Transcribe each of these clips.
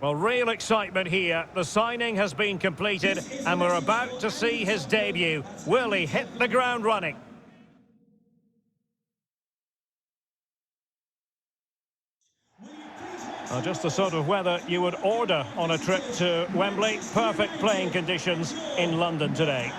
Well, real excitement here. The signing has been completed and we're about to see his debut. Will he hit the ground running? Just the sort of weather you would order on a trip to Wembley. Perfect playing conditions in London today.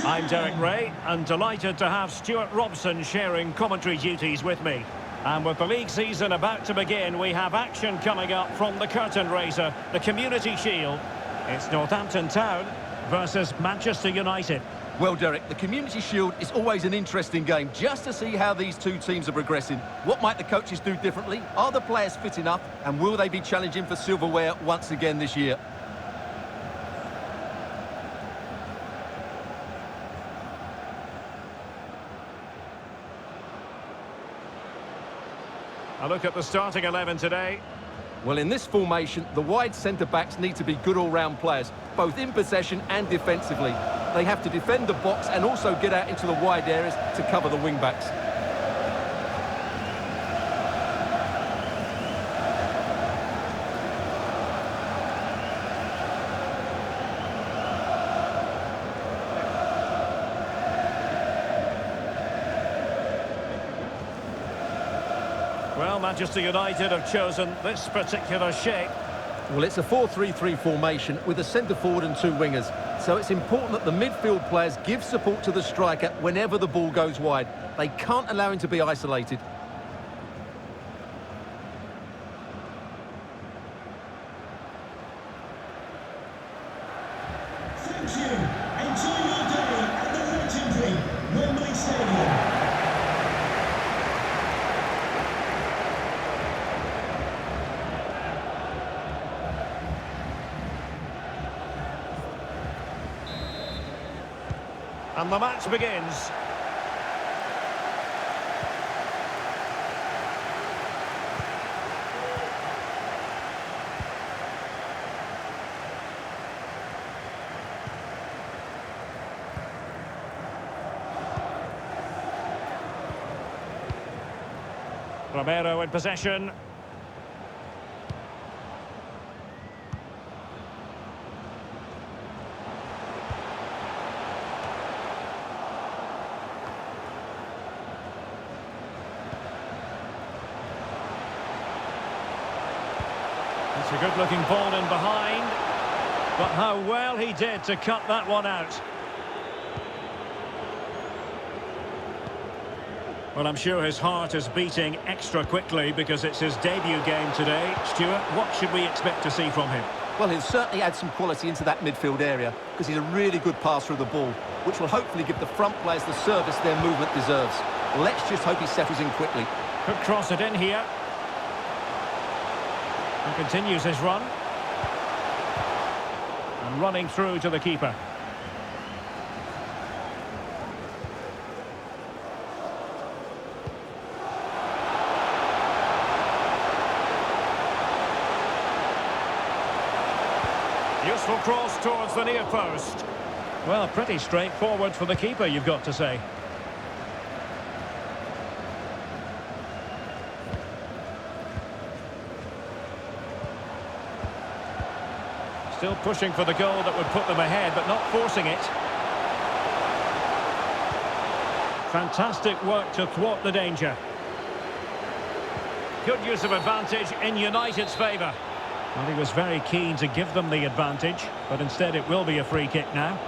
I'm Derek Ray and delighted to have Stuart Robson sharing commentary duties with me. And with the league season about to begin, we have action coming up from the curtain raiser, the Community Shield. It's Northampton Town versus Manchester United. Well, Derek, the Community Shield is always an interesting game, just to see how these two teams are progressing. What might the coaches do differently? Are the players fit enough? And will they be challenging for silverware once again this year? A look at the starting 11 today. Well, in this formation, the wide centre-backs need to be good all-round players, both in possession and defensively. They have to defend the box and also get out into the wide areas to cover the wing-backs. Well, Manchester United have chosen this particular shape. Well, it's a 4-3-3 formation with a centre-forward and two wingers. So it's important that the midfield players give support to the striker whenever the ball goes wide. They can't allow him to be isolated. Thank you. Enjoy your day at the legendary Wembley Stadium. And the match begins. Romero in possession. It's a good-looking ball in behind, but how well he did to cut that one out. Well, I'm sure his heart is beating extra quickly because it's his debut game today. Stuart, what should we expect to see from him? Well, he'll certainly add some quality into that midfield area because he's a really good passer of the ball, which will hopefully give the front players the service their movement deserves. Let's just hope he settles in quickly. Could cross it in here. And continues his run. And running through to the keeper. Useful cross towards the near post. Well, pretty straightforward for the keeper, you've got to say. Still pushing for the goal that would put them ahead, but not forcing it. Fantastic work to thwart the danger. Good use of advantage in United's favour. Well, he was very keen to give them the advantage, but instead it will be a free kick now.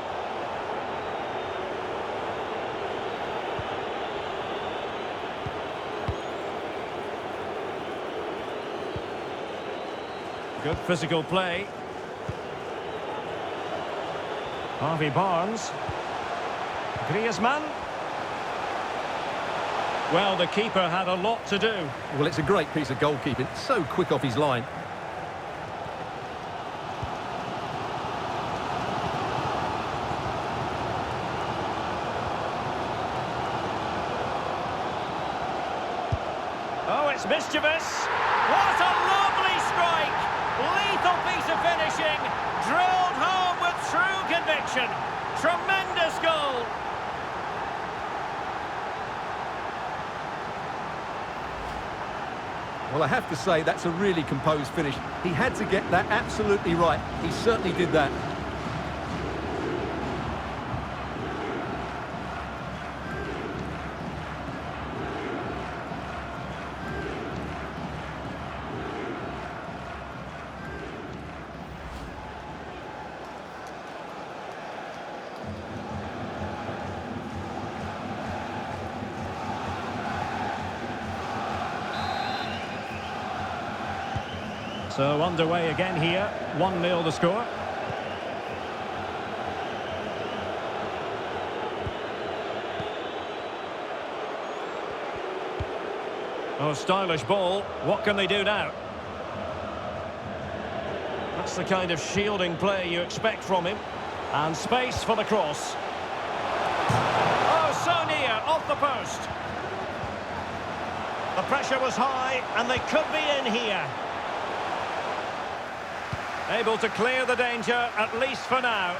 Good physical play. Harvey Barnes. Griezmann. Well, the keeper had a lot to do. Well, it's a great piece of goalkeeping. So quick off his line. Oh, it's mischievous. What a lovely strike! Lethal piece of finishing. Drilled home with true conviction. Tremendous goal. Well, I have to say, that's a really composed finish. He had to get that absolutely right. He certainly did that. So underway again here, 1-0 the score. Oh, stylish ball. What can they do now? That's the kind of shielding play you expect from him. And space for the cross. Oh, so near, off the post. The pressure was high, and they could be in here. Able to clear the danger, at least for now.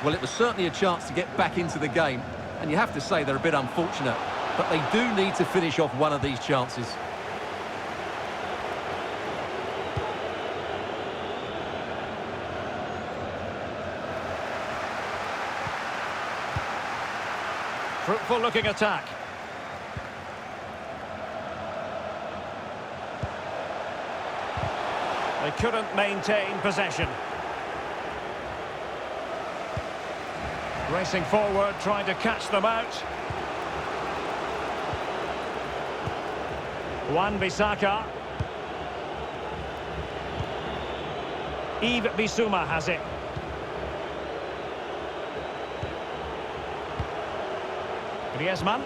Well, it was certainly a chance to get back into the game, and you have to say they're a bit unfortunate, but they do need to finish off one of these chances. Fruitful looking attack. They couldn't maintain possession. Racing forward, trying to catch them out. Wan-Bissaka. Yves Bissouma has it. Griezmann.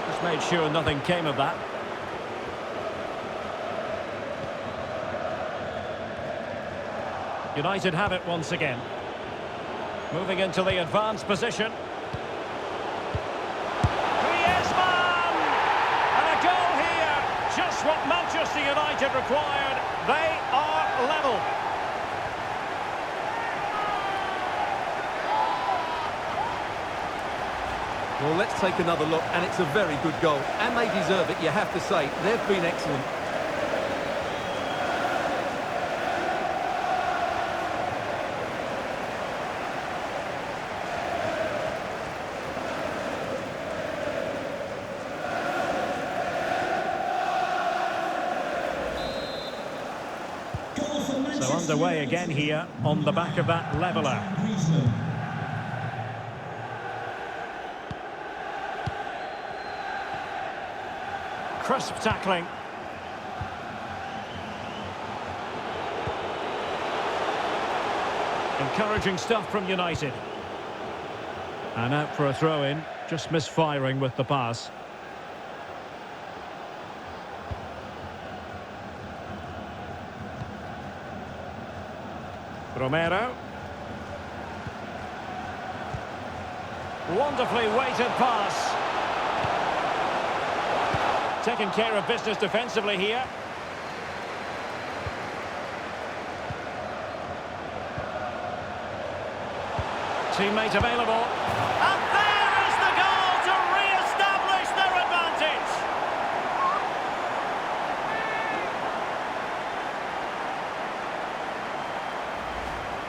Just made sure nothing came of that. United have it once again. Moving into the advanced position. Griezmann! And a goal here. Just what Manchester United required. They are level. Well, let's take another look, and it's a very good goal. And they deserve it, you have to say. They've been excellent. So underway again here on the back of that leveller. Crisp tackling. Encouraging stuff from United. And out for a throw-in, just misfiring with the pass. Romero. Wonderfully weighted pass. Taking care of business defensively here. Teammate available. And there is the goal to re-establish their advantage.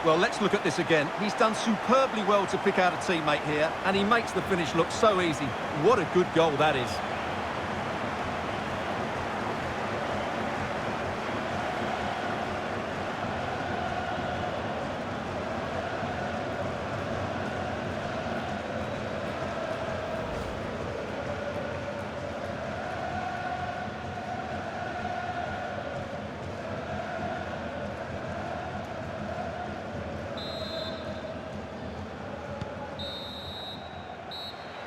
Well, let's look at this again. He's done superbly well to pick out a teammate here, and he makes the finish look so easy. What a good goal that is.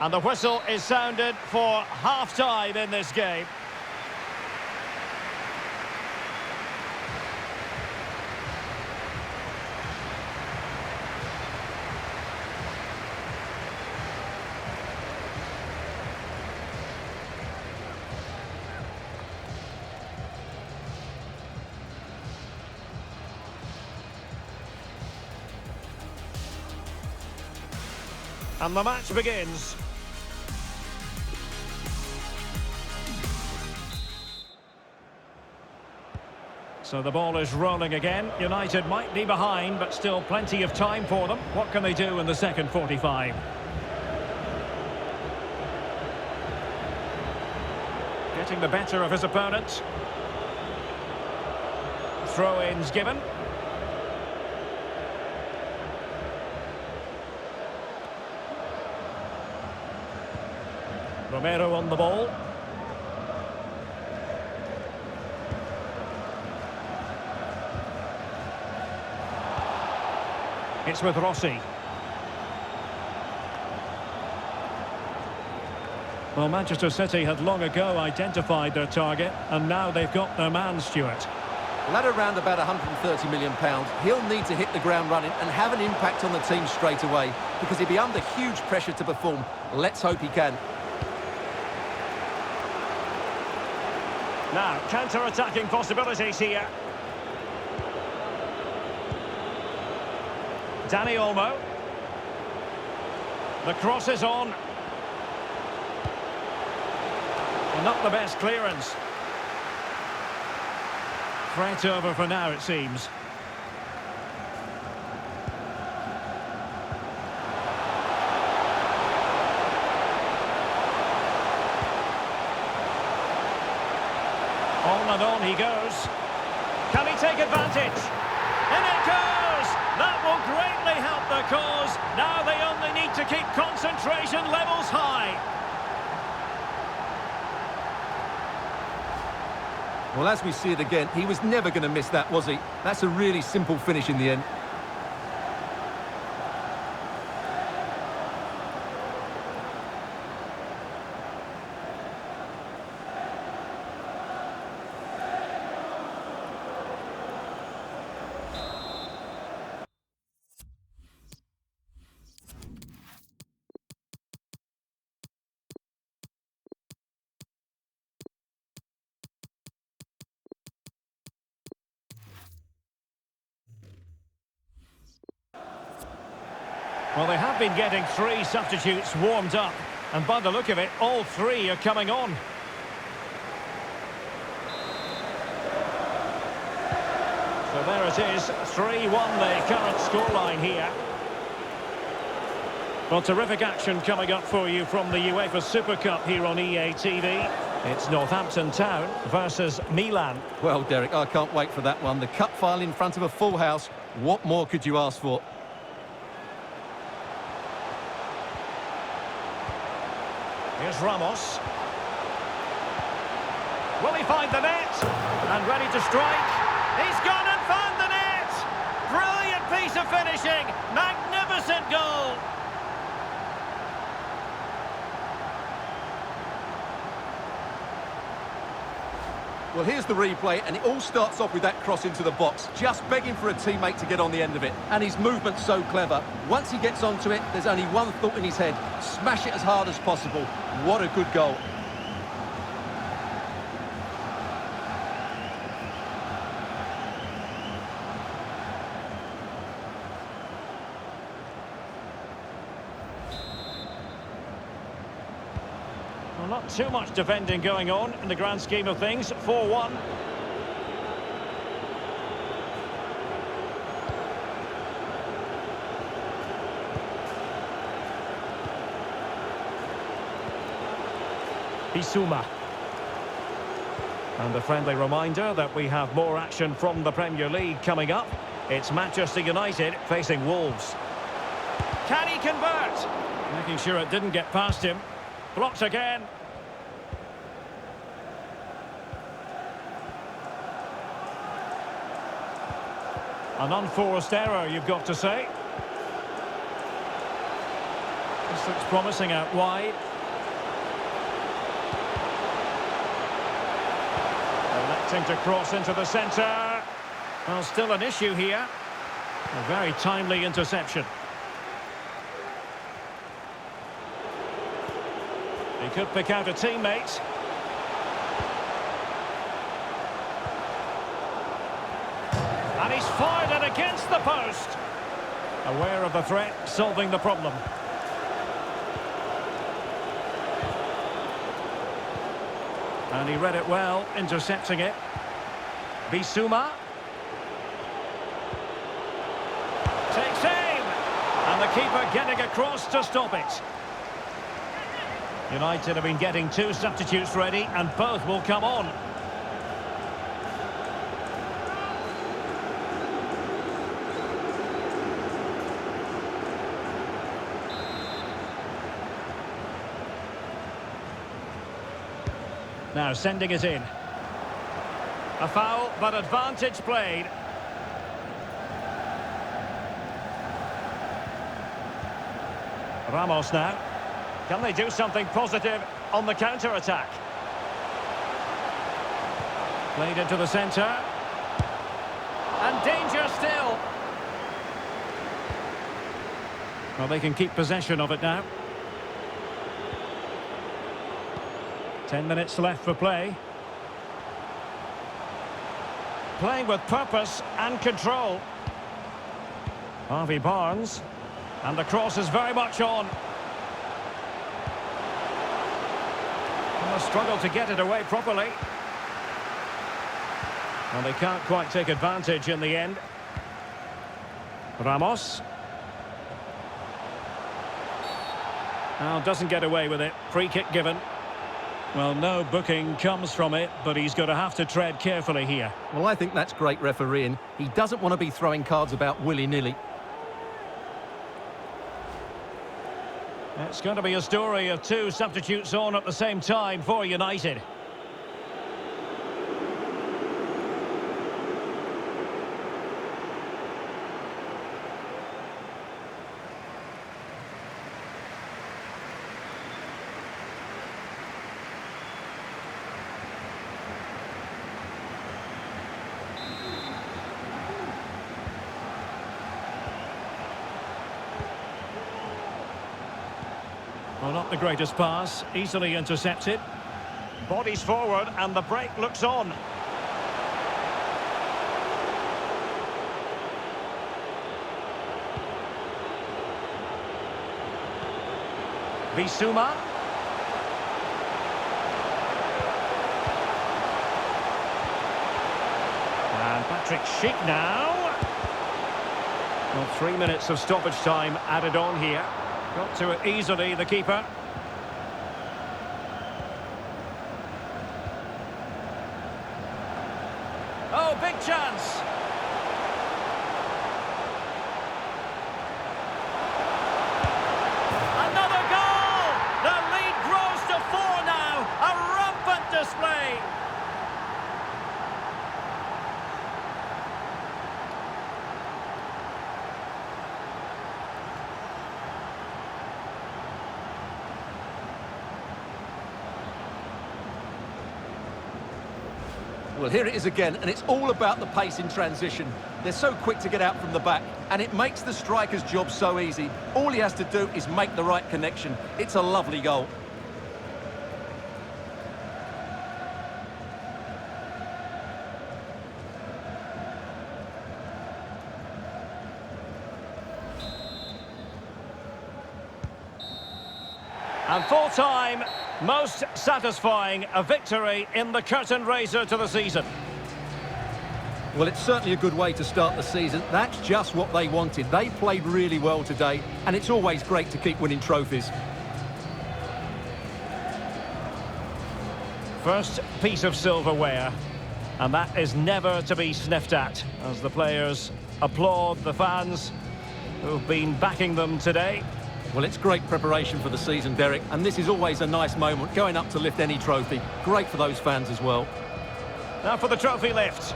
And the whistle is sounded for half-time in this game. And the match begins. So the ball is rolling again. United might be behind, but still plenty of time for them. What can they do in the second 45? Getting the better of his opponent. Throw-ins given. Romero on the ball. It's with Rossi. Well, Manchester City had long ago identified their target, and now they've got their man, Stuart. Well, at around about £130 million, he'll need to hit the ground running and have an impact on the team straight away, because he'll be under huge pressure to perform. Let's hope he can. Now, counter-attacking possibilities here. Danny Olmo. The cross is on. And not the best clearance. Threat over for now, it seems. On and on he goes. Can he take advantage? In it goes! That will greatly help the cause. Now they only need to keep concentration levels high. Well, as we see it again, he was never going to miss that, was he? That's a really simple finish in the end. Well, they have been getting 3 substitutes warmed up, and by the look of it, all 3 are coming on. So there it is, 3-1 the current scoreline here. Well, terrific action coming up for you from the UEFA Super Cup here on EA TV. It's Northampton Town versus Milan. Well, Derek, I can't wait for that one. The cup final in front of a full house. What more could you ask for? Here's Ramos. Will he find the net? And ready to strike. He's gone and found the net! Brilliant piece of finishing. Magnificent goal. Well, here's the replay, and it all starts off with that cross into the box, just begging for a teammate to get on the end of it. And his movement's so clever. Once he gets onto it, there's only one thought in his head: smash it as hard as possible. What a good goal. Well, not too much defending going on in the grand scheme of things. 4-1. Bissouma. And a friendly reminder that we have more action from the Premier League coming up. It's Manchester United facing Wolves. Can he convert? Making sure it didn't get past him. Blocked again. An unforced error, you've got to say. This looks promising out wide. Electing to cross into the centre. Well, still an issue here. A very timely interception. He could pick out a teammate. And he's fired it against the post. Aware of the threat, solving the problem. And he read it well, intercepting it. Bissouma. Takes aim. And the keeper getting across to stop it. United have been getting 2 substitutes ready, and both will come on. Now sending it in. A foul, but advantage played. Ramos now. Can they do something positive on the counter-attack? Played into the centre. And danger still. Well, they can keep possession of it now. 10 minutes left for play. Playing with purpose and control. Harvey Barnes. And the cross is very much on. And they struggle to get it away properly. Well, they can't quite take advantage in the end. Ramos. Now doesn't get away with it. Free kick given. Well, no booking comes from it, but he's going to have to tread carefully here. Well, I think that's great refereeing. He doesn't want to be throwing cards about willy-nilly. It's going to be a story of 2 substitutes on at the same time for United. Well, not the greatest pass, easily intercepted. Bodies forward and the break looks on. Bissouma. And Patrick Schick now. Well, 3 minutes of stoppage time added on here. Got to it easily, the keeper. Oh, big chance. Another goal! The lead grows to 4 now. A rampant display. Well, here it is again, and it's all about the pace in transition. They're so quick to get out from the back, and it makes the striker's job so easy. All he has to do is make the right connection. It's a lovely goal. And full time, most satisfying, a victory in the curtain raiser to the season. Well, it's certainly a good way to start the season. That's just what they wanted. They played really well today, and it's always great to keep winning trophies. First piece of silverware, and that is never to be sniffed at, as the players applaud the fans who've been backing them today. Well, it's great preparation for the season, Derek, and this is always a nice moment, going up to lift any trophy. Great for those fans as well. Now for the trophy lift.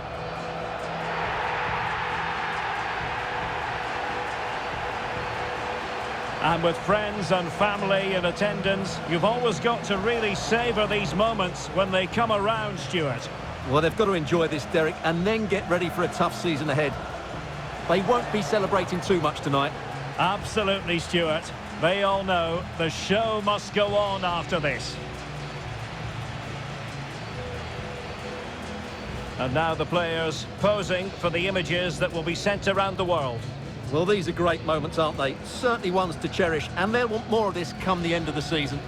And with friends and family in attendance, you've always got to really savour these moments when they come around, Stuart. Well, they've got to enjoy this, Derek, and then get ready for a tough season ahead. They won't be celebrating too much tonight. Absolutely, Stuart. They all know the show must go on after this. And now the players posing for the images that will be sent around the world. Well, these are great moments, aren't they? Certainly ones to cherish, and they'll want more of this come the end of the season.